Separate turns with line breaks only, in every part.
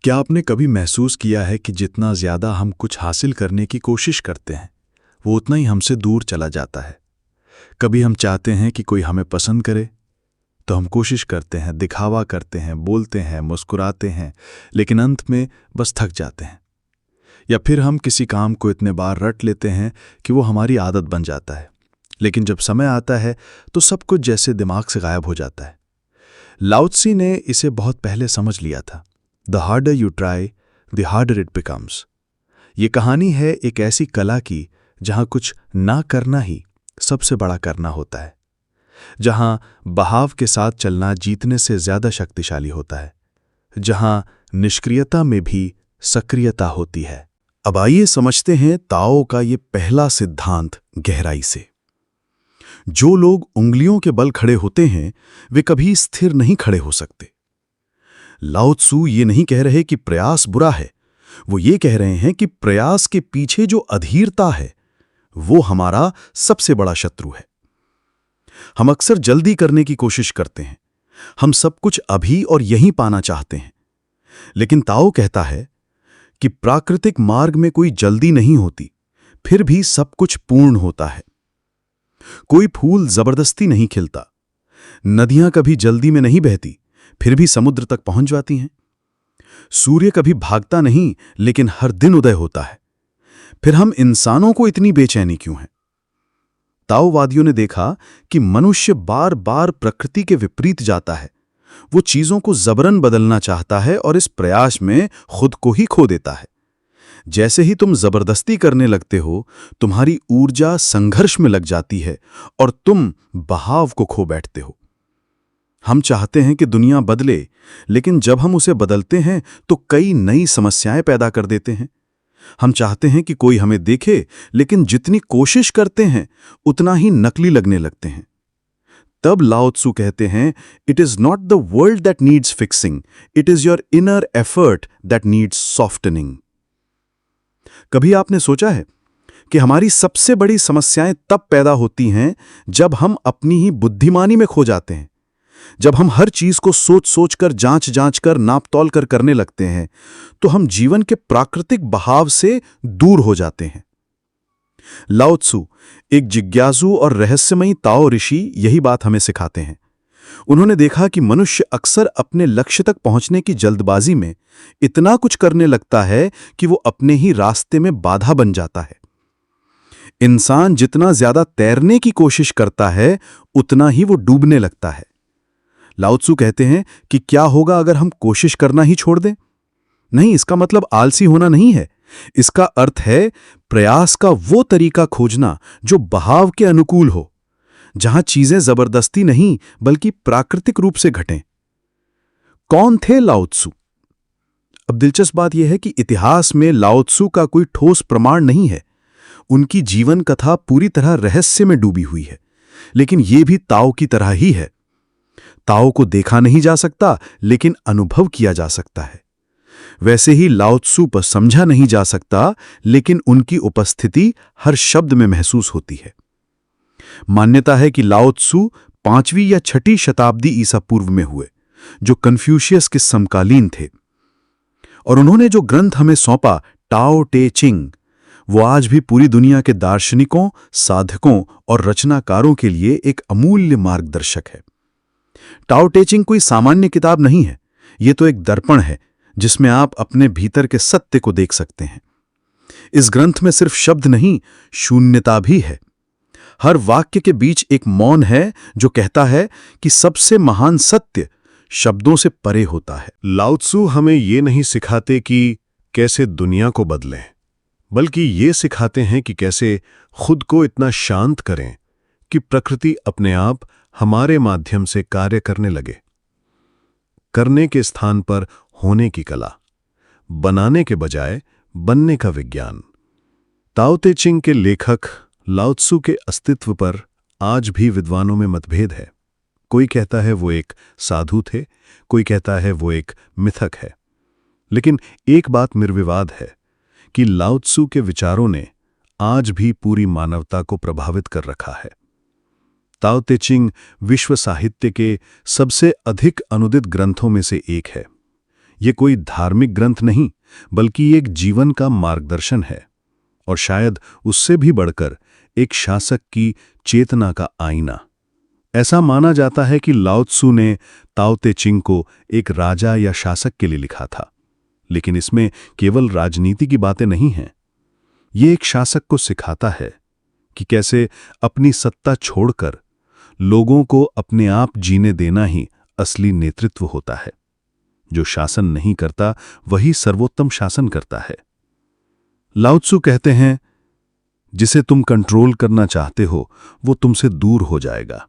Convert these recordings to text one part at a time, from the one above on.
क्या आपने कभी महसूस किया है कि जितना ज़्यादा हम कुछ हासिल करने की कोशिश करते हैं, वो उतना ही हमसे दूर चला जाता है? कभी हम चाहते हैं कि कोई हमें पसंद करे, तो हम कोशिश करते हैं, दिखावा करते हैं, बोलते हैं, मुस्कुराते हैं, लेकिन अंत में बस थक जाते हैं। या फिर हम किसी काम को इतने बार रट लेते हैं कि वो हमारी आदत बन जाता है, लेकिन जब समय आता है तो सब कुछ जैसे दिमाग से गायब हो जाता है। लाओ त्से ने इसे बहुत पहले समझ लिया था। The harder you try, the harder it becomes. ये कहानी है एक ऐसी कला की जहां कुछ ना करना ही सबसे बड़ा करना होता है, जहां बहाव के साथ चलना जीतने से ज्यादा शक्तिशाली होता है, जहां निष्क्रियता में भी सक्रियता होती है। अब आइए समझते हैं ताओ का ये पहला सिद्धांत गहराई से। जो लोग उंगलियों के बल खड़े होते हैं, वे कभी स्थिर नहीं खड़े हो सकते। लाओ त्सु ये नहीं कह रहे कि प्रयास बुरा है, वो ये कह रहे हैं कि प्रयास के पीछे जो अधीरता है, वो हमारा सबसे बड़ा शत्रु है। हम अक्सर जल्दी करने की कोशिश करते हैं, हम सब कुछ अभी और यहीं पाना चाहते हैं। लेकिन ताओ कहता है कि प्राकृतिक मार्ग में कोई जल्दी नहीं होती, फिर भी सब कुछ पूर्ण होता है। कोई फूल जबरदस्ती नहीं खिलता, नदियां कभी जल्दी में नहीं बहती, फिर भी समुद्र तक पहुंच जाती हैं। सूर्य कभी भागता नहीं, लेकिन हर दिन उदय होता है। फिर हम इंसानों को इतनी बेचैनी क्यों है? ताओवादियों ने देखा कि मनुष्य बार बार प्रकृति के विपरीत जाता है। वो चीजों को जबरन बदलना चाहता है और इस प्रयास में खुद को ही खो देता है। जैसे ही तुम जबरदस्ती करने लगते हो, तुम्हारी ऊर्जा संघर्ष में लग जाती है और तुम बहाव को खो बैठते हो। हम चाहते हैं कि दुनिया बदले, लेकिन जब हम उसे बदलते हैं तो कई नई समस्याएं पैदा कर देते हैं। हम चाहते हैं कि कोई हमें देखे, लेकिन जितनी कोशिश करते हैं उतना ही नकली लगने लगते हैं। तब लाओ त्सु कहते हैं, it is not the world that needs fixing, it is your inner effort that needs softening. कभी आपने सोचा है कि हमारी सबसे बड़ी समस्याएं तब पैदा होती हैं जब हम अपनी ही बुद्धिमानी में खो जाते हैं, जब हम हर चीज को सोच सोच कर, जांच कर, नाप तौल कर करने लगते हैं, तो हम जीवन के प्राकृतिक बहाव से दूर हो जाते हैं। लाओ त्सु, एक जिज्ञासु और रहस्यमयी ताओ ऋषि, यही बात हमें सिखाते हैं। उन्होंने देखा कि मनुष्य अक्सर अपने लक्ष्य तक पहुंचने की जल्दबाजी में इतना कुछ करने लगता है कि वो अपने ही रास्ते में बाधा बन जाता है। इंसान जितना ज्यादा तैरने की कोशिश करता है, उतना ही वो डूबने लगता है। लाओ त्सु कहते हैं कि क्या होगा अगर हम कोशिश करना ही छोड़ दें? नहीं, इसका मतलब आलसी होना नहीं है। इसका अर्थ है प्रयास का वो तरीका खोजना जो बहाव के अनुकूल हो, जहां चीजें जबरदस्ती नहीं बल्कि प्राकृतिक रूप से घटें। कौन थे लाओ त्सु? अब दिलचस्प बात यह है कि इतिहास में लाओ त्सु का कोई ठोस प्रमाण नहीं है। उनकी जीवन कथा पूरी तरह रहस्य में डूबी हुई है, लेकिन यह भी ताओ की तरह ही है। ताओ को देखा नहीं जा सकता, लेकिन अनुभव किया जा सकता है। वैसे ही लाओ त्सु पर समझा नहीं जा सकता, लेकिन उनकी उपस्थिति हर शब्द में महसूस होती है। मान्यता है कि लाओ त्सु 5वीं या 6ठी शताब्दी ईसा पूर्व में हुए, जो कन्फ्यूशियस के समकालीन थे। और उन्होंने जो ग्रंथ हमें सौंपा, टाओ ते चिंग, वो आज भी पूरी दुनिया के दार्शनिकों, साधकों और रचनाकारों के लिए एक अमूल्य मार्गदर्शक है। टाओ ते चिंग कोई सामान्य किताब नहीं है, ये तो एक दर्पण है जिसमें आप अपने भीतर के सत्य को देख सकते हैं। इस ग्रंथ में सिर्फ शब्द नहीं, शून्यता भी है। हर वाक्य के बीच एक मौन है जो कहता है कि सबसे महान सत्य शब्दों से परे होता है।
लाओ त्सु हमें ये नहीं सिखाते कि कैसे दुनिया को बदलें, बल्कि ये सिखाते हैं कि कैसे खुद को इतना शांत करें कि प्रकृति अपने आप हमारे माध्यम से कार्य करने लगे। करने के स्थान पर होने की कला, बनाने के बजाय बनने का विज्ञान। ताओ ते चिंग के लेखक लाओ त्सु के अस्तित्व पर आज भी विद्वानों में मतभेद है। कोई कहता है वो एक साधु थे, कोई कहता है वो एक मिथक है। लेकिन एक बात निर्विवाद है कि लाओ त्सु के विचारों ने आज भी पूरी मानवता को प्रभावित कर रखा है। ताओ ते चिंग विश्व साहित्य के सबसे अधिक अनुदित ग्रंथों में से एक है। ये कोई धार्मिक ग्रंथ नहीं, बल्कि एक जीवन का मार्गदर्शन है, और शायद उससे भी बढ़कर एक शासक की चेतना का आईना। ऐसा माना जाता है कि लाओ त्सु ने ताओ ते चिंग को एक राजा या शासक के लिए लिखा था, लेकिन इसमें केवल राजनीति की बातें नहीं हैं। ये एक शासक को सिखाता है कि कैसे अपनी सत्ता छोड़कर लोगों को अपने आप जीने देना ही असली नेतृत्व होता है। जो शासन नहीं करता वही सर्वोत्तम शासन करता है। लाओ त्सु कहते हैं, जिसे तुम कंट्रोल करना चाहते हो वो तुमसे दूर हो जाएगा,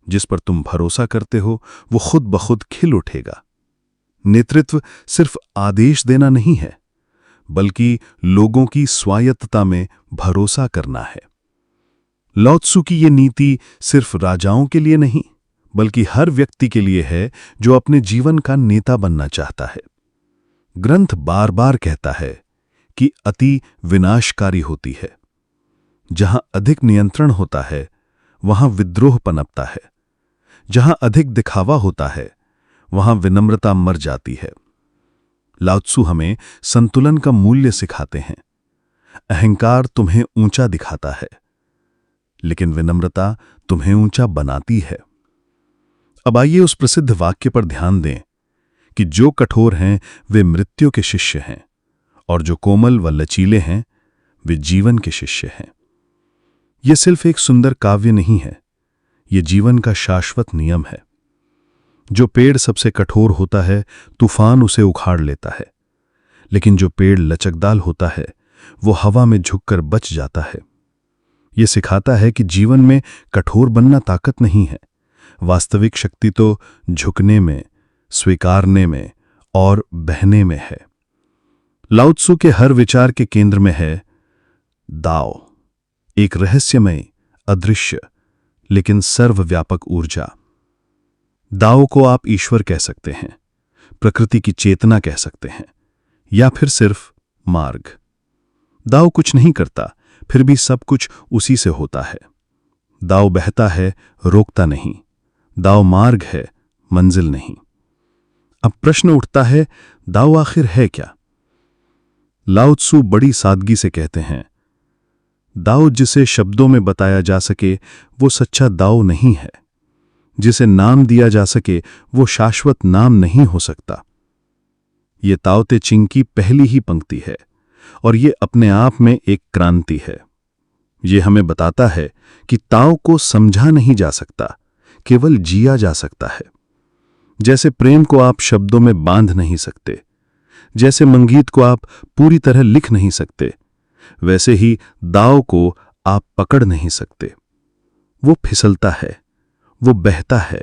जिस पर तुम भरोसा करते हो वो खुद ब खुद खिल उठेगा। नेतृत्व सिर्फ आदेश देना नहीं है, बल्कि लोगों की स्वायत्तता में भरोसा करना है। लाओ त्सु की ये नीति सिर्फ राजाओं के लिए नहीं, बल्कि हर व्यक्ति के लिए है जो अपने जीवन का नेता बनना चाहता है। ग्रंथ बार बार कहता है कि अति विनाशकारी होती है। जहां अधिक नियंत्रण होता है वहां विद्रोह पनपता है। जहां अधिक दिखावा होता है वहां विनम्रता मर जाती है। लाओ त्सु हमें संतुलन का मूल्य सिखाते हैं। अहंकार तुम्हें ऊंचा दिखाता है, लेकिन विनम्रता तुम्हें ऊंचा बनाती है। अब आइए उस प्रसिद्ध वाक्य पर ध्यान दें कि जो कठोर हैं वे मृत्यु के शिष्य हैं, और जो कोमल व लचीले हैं वे जीवन के शिष्य हैं। यह सिर्फ एक सुंदर काव्य नहीं है, यह जीवन का शाश्वत नियम है। जो पेड़ सबसे कठोर होता है तूफान उसे उखाड़ लेता है, लेकिन जो पेड़ लचकदार होता है वो हवा में झुककर बच जाता है। यह सिखाता है कि जीवन में कठोर बनना ताकत नहीं है। वास्तविक शक्ति तो झुकने में, स्वीकारने में और बहने में है। लाओ त्सु के हर विचार के केंद्र में है दाओ, एक रहस्यमय, अदृश्य लेकिन सर्वव्यापक ऊर्जा। दाओ को आप ईश्वर कह सकते हैं, प्रकृति की चेतना कह सकते हैं, या फिर सिर्फ मार्ग। दाओ कुछ नहीं करता, फिर भी सब कुछ उसी से होता है। दाओ बहता है, रोकता नहीं। दाओ मार्ग है, मंजिल नहीं। अब प्रश्न उठता है, दाओ आखिर है क्या? लाओ त्सु बड़ी सादगी से कहते हैं, दाओ जिसे शब्दों में बताया जा सके वो सच्चा दाओ नहीं है। जिसे नाम दिया जा सके वो शाश्वत नाम नहीं हो सकता। ये ताओ ते चिंग की पहली ही पंक्ति है, और ये अपने आप में एक क्रांति है। ये हमें बताता है कि ताओ को समझा नहीं जा सकता, केवल जिया जा सकता है। जैसे प्रेम को आप शब्दों में बांध नहीं सकते, जैसे मंगीत को आप पूरी तरह लिख नहीं सकते, वैसे ही दाओ को आप पकड़ नहीं सकते। वो फिसलता है, वो बहता है,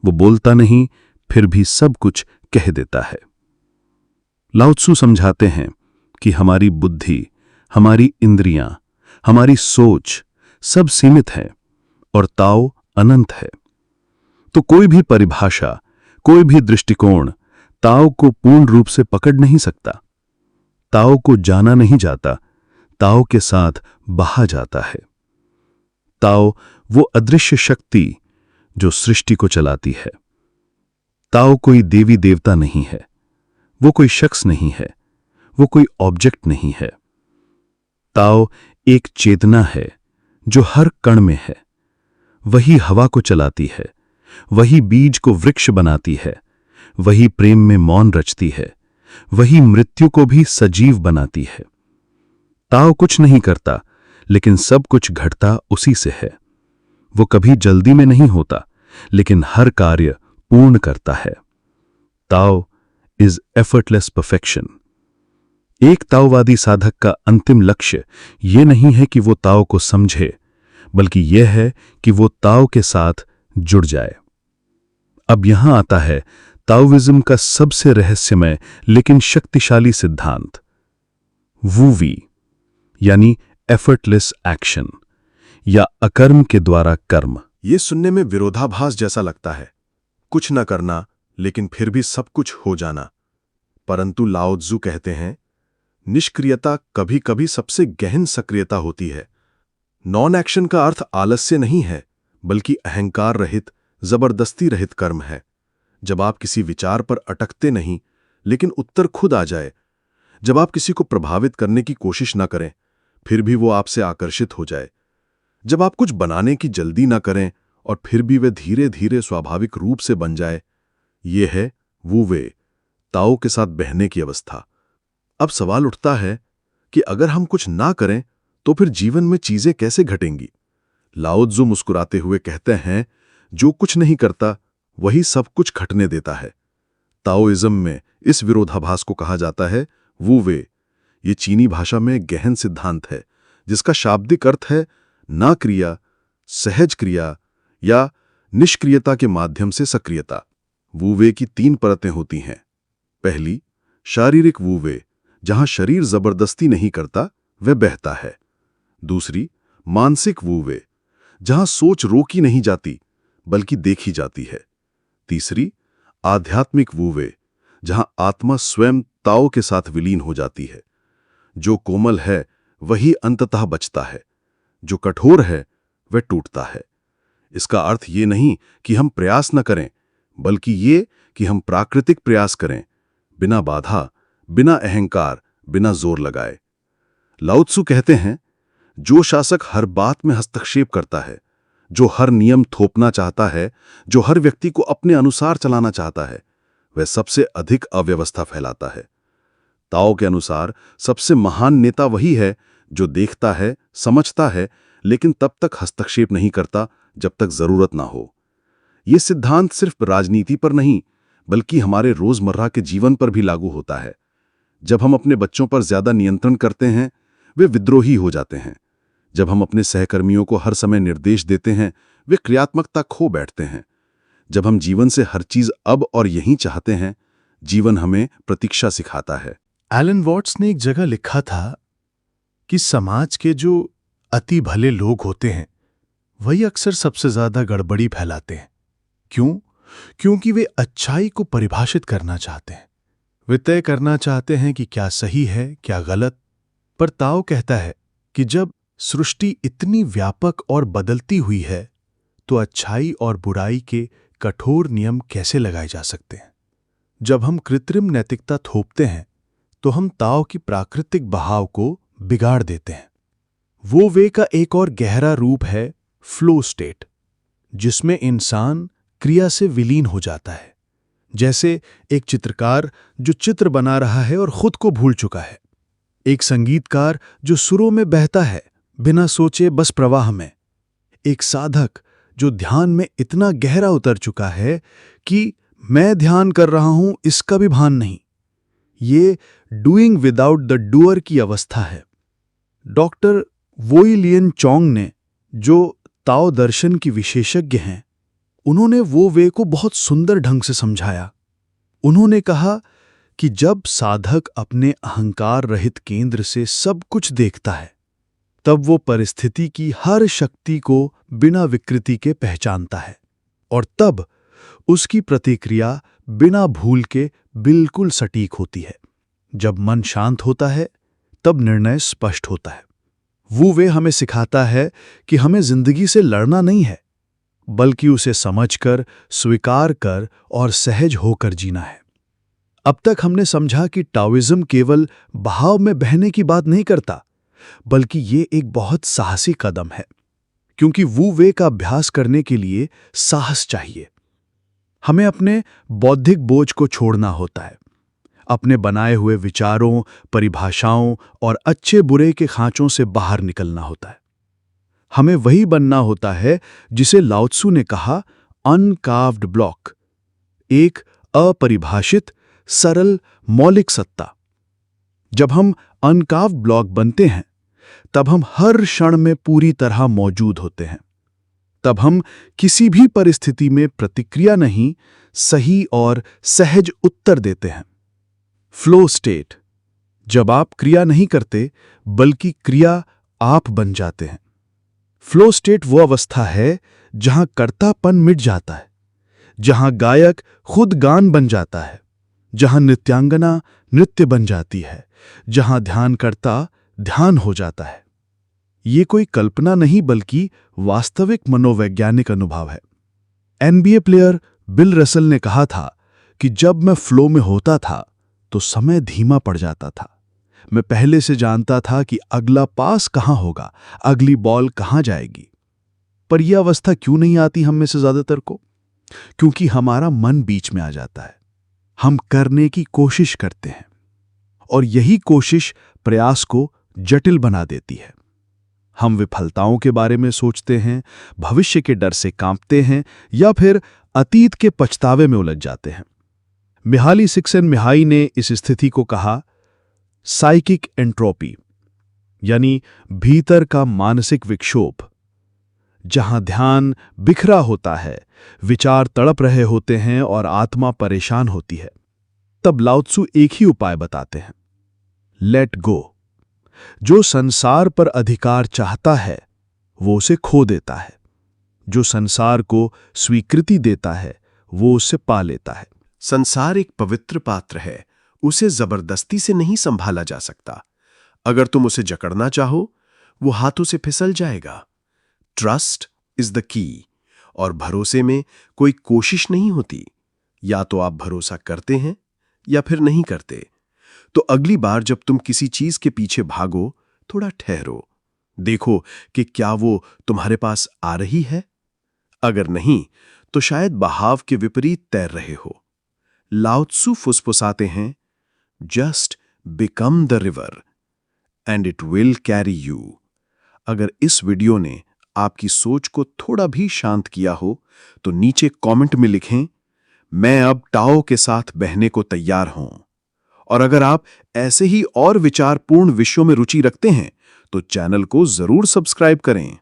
वो बोलता नहीं, फिर भी सब कुछ कह देता है। लाओ त्सु समझाते हैं कि हमारी बुद्धि, हमारी इंद्रियां, हमारी सोच सब सीमित है और ताओ अनंत है। तो कोई भी परिभाषा, कोई भी दृष्टिकोण ताओ को पूर्ण रूप से पकड़ नहीं सकता। ताओ को जाना नहीं जाता, ताओ के साथ बहा जाता है। ताओ वो अदृश्य शक्ति जो सृष्टि को चलाती है। ताओ कोई देवी देवता नहीं है, वो कोई शख्स नहीं है, वो कोई ऑब्जेक्ट नहीं है। ताओ एक चेतना है जो हर कण में है। वही हवा को चलाती है, वही बीज को वृक्ष बनाती है, वही प्रेम में मौन रचती है, वही मृत्यु को भी सजीव बनाती है। ताओ कुछ नहीं करता, लेकिन सब कुछ घटता उसी से है। वो कभी जल्दी में नहीं होता, लेकिन हर कार्य पूर्ण करता है। ताओ इज एफर्टलेस परफेक्शन। एक ताओवादी साधक का अंतिम लक्ष्य यह नहीं है कि वो ताओ को समझे, बल्कि यह है कि वो ताओ के साथ जुड़ जाए। अब यहां आता है ताओइज्म का सबसे रहस्यमय लेकिन शक्तिशाली सिद्धांत, वूवी, यानी एफर्टलेस एक्शन, या अकर्म के द्वारा कर्म।
ये सुनने में विरोधाभास जैसा लगता है, कुछ न करना लेकिन फिर भी सब कुछ हो जाना। परंतु लाओ त्सु कहते हैं, निष्क्रियता कभी कभी सबसे गहन सक्रियता होती है। नॉन एक्शन का अर्थ आलस्य नहीं है, बल्कि अहंकार रहित, जबरदस्ती रहित कर्म है। जब आप किसी विचार पर अटकते नहीं,
लेकिन उत्तर खुद आ जाए। जब आप किसी को प्रभावित करने की कोशिश ना करें, फिर भी वो आपसे आकर्षित हो जाए। जब आप कुछ बनाने की जल्दी ना करें और फिर भी वे धीरे धीरे स्वाभाविक रूप से बन जाए, ये है वू वे, ताओ के साथ बहने की अवस्था। अब सवाल उठता है कि अगर हम कुछ ना करें तो फिर जीवन में चीजें कैसे घटेंगी? लाओ त्ज़ु मुस्कुराते हुए कहते हैं, जो कुछ नहीं करता वही सब कुछ घटने देता है। ताओइज्म में इस विरोधाभास को कहा जाता है वू वे। ये चीनी भाषा में गहन सिद्धांत है जिसका शाब्दिक अर्थ है ना क्रिया, सहज क्रिया या निष्क्रियता के माध्यम से सक्रियता। वू वे की 3 परतें होती हैं। पहली, शारीरिक वू वे, जहां शरीर जबरदस्ती नहीं करता, वह बहता है। दूसरी, मानसिक वू वे, जहां सोच रोकी नहीं जाती बल्कि देखी जाती है। तीसरी, आध्यात्मिक वू वे, जहां आत्मा स्वयं ताओ के साथ विलीन हो जाती है। जो कोमल है वही अंततः बचता है, जो कठोर है वह टूटता है। इसका अर्थ ये नहीं कि हम प्रयास न करें, बल्कि ये कि हम प्राकृतिक प्रयास करें, बिना बाधा, बिना अहंकार, बिना जोर लगाए। लाओ त्ज़ु कहते हैं, जो शासक हर बात में हस्तक्षेप करता है, जो हर नियम थोपना चाहता है, जो हर व्यक्ति को अपने अनुसार चलाना चाहता है, वह सबसे अधिक अव्यवस्था फैलाता है। ताओ के अनुसार सबसे महान नेता वही है जो देखता है, समझता है, लेकिन तब तक हस्तक्षेप नहीं करता जब तक जरूरत ना हो। ये सिद्धांत सिर्फ राजनीति पर नहीं, बल्कि हमारे रोजमर्रा के जीवन पर भी लागू होता है। जब हम अपने बच्चों पर ज्यादा नियंत्रण करते हैं, वे विद्रोही हो जाते हैं। जब हम अपने सहकर्मियों को हर समय निर्देश देते हैं, वे क्रियात्मकता खो बैठते हैं। जब हम जीवन से हर चीज अब और यहीं चाहते हैं, जीवन हमें प्रतीक्षा सिखाता है।
एलन वॉट्स ने एक जगह लिखा था कि समाज के जो अति भले लोग होते हैं वही अक्सर सबसे ज्यादा गड़बड़ी फैलाते हैं। क्यों? क्योंकि वे अच्छाई को परिभाषित करना चाहते हैं। वे तय करना चाहते हैं कि क्या सही है, क्या गलत। पर ताओ कहता है कि जब सृष्टि इतनी व्यापक और बदलती हुई है, तो अच्छाई और बुराई के कठोर नियम कैसे लगाए जा सकते हैं? जब हम कृत्रिम नैतिकता थोपते हैं, तो हम ताओ की प्राकृतिक बहाव को बिगाड़ देते हैं। वो वे का एक और गहरा रूप है फ्लो स्टेट, जिसमें इंसान क्रिया से विलीन हो जाता है। जैसे एक चित्रकार जो चित्र बना रहा है और खुद को भूल चुका है। एक संगीतकार जो सुरों में बहता है, बिना सोचे, बस प्रवाह में। एक साधक जो ध्यान में इतना गहरा उतर चुका है कि मैं ध्यान कर रहा हूं इसका भी भान नहीं। ये डूइंग विदाउट द डूअर की अवस्था है। डॉक्टर वोई लियन चोंग ने, जो ताओ दर्शन की विशेषज्ञ हैं, उन्होंने वो वे को बहुत सुंदर ढंग से समझाया। उन्होंने कहा कि जब साधक अपने अहंकार रहित केंद्र से सब कुछ देखता है, तब वो परिस्थिति की हर शक्ति को बिना विकृति के पहचानता है, और तब उसकी प्रतिक्रिया बिना भूल के बिल्कुल सटीक होती है। जब मन शांत होता है, तब निर्णय स्पष्ट होता है। वो वे हमें सिखाता है कि हमें जिंदगी से लड़ना नहीं है, बल्कि उसे समझकर, स्वीकार कर और सहज होकर जीना है। अब तक हमने समझा कि टाओइज्म केवल बहाव में बहने की बात नहीं करता, बल्कि ये एक बहुत साहसी कदम है, क्योंकि वू वे का अभ्यास करने के लिए साहस चाहिए। हमें अपने बौद्धिक बोझ को छोड़ना होता है, अपने बनाए हुए विचारों, परिभाषाओं और अच्छे बुरे के खांचों से बाहर निकलना होता है। हमें वही बनना होता है जिसे लाओ त्ज़ु ने कहा अनकार्व्ड ब्लॉक, एक अपरिभाषित, सरल, मौलिक सत्ता। जब हम अनकार्व्ड ब्लॉक बनते हैं, तब हम हर क्षण में पूरी तरह मौजूद होते हैं। तब हम किसी भी परिस्थिति में प्रतिक्रिया नहीं, सही और सहज उत्तर देते हैं। फ्लो स्टेट, जब आप क्रिया नहीं करते बल्कि क्रिया आप बन जाते हैं। फ्लो स्टेट वो अवस्था है जहां कर्तापन मिट जाता है, जहां गायक खुद गान बन जाता है, जहां नृत्यांगना नृत्य बन जाती है, जहां ध्यानकर्ता ध्यान हो जाता है। ये कोई कल्पना नहीं बल्कि वास्तविक मनोवैज्ञानिक अनुभव है। NBA प्लेयर बिल रसल ने कहा था कि जब मैं फ्लो में होता था तो समय धीमा पड़ जाता था। मैं पहले से जानता था कि अगला पास कहाँ होगा, अगली बॉल कहाँ जाएगी। पर यह अवस्था क्यों नहीं आती हम में से ज्यादातर को? क्योंकि हमारा मन बीच में आ जाता है। हम करने की कोशिश करते हैं और यही कोशिश प्रयास को जटिल बना देती है। हम विफलताओं के बारे में सोचते हैं, भविष्य के डर से कांपते हैं या फिर अतीत के पछतावे में उलझ जाते हैं। मिहाली सिक्सन-मिहाई ने इस स्थिति को कहा साइकिक एंट्रोपी, यानी भीतर का मानसिक विक्षोभ। जहां ध्यान बिखरा होता है, विचार तड़प रहे होते हैं और आत्मा परेशान होती है, तब लाओ त्सु एक ही उपाय बताते हैं, लेट गो। जो संसार पर अधिकार चाहता है वो उसे खो देता है, जो संसार को स्वीकृति देता है वो उसे पा लेता है।
संसार एक पवित्र पात्र है, उसे जबरदस्ती से नहीं संभाला जा सकता। अगर तुम उसे जकड़ना चाहो, वो हाथों से फिसल जाएगा। ट्रस्ट इज द की, और भरोसे में कोई कोशिश नहीं होती। या तो आप भरोसा करते हैं या फिर नहीं करते। तो अगली बार जब तुम किसी चीज के पीछे भागो, थोड़ा ठहरो, देखो कि क्या वो तुम्हारे पास आ रही है। अगर नहीं, तो शायद बहाव के विपरीत तैर रहे हो। लाओ त्सु फुसफुसाते हैं, just become the river and it will carry you. अगर इस वीडियो ने आपकी सोच को थोड़ा भी शांत किया हो, तो नीचे कमेंट में लिखें, मैं अब टाओ के साथ बहने को तैयार हूं। और अगर आप ऐसे ही और विचारपूर्ण विषयों में रुचि रखते हैं, तो चैनल को जरूर सब्सक्राइब करें।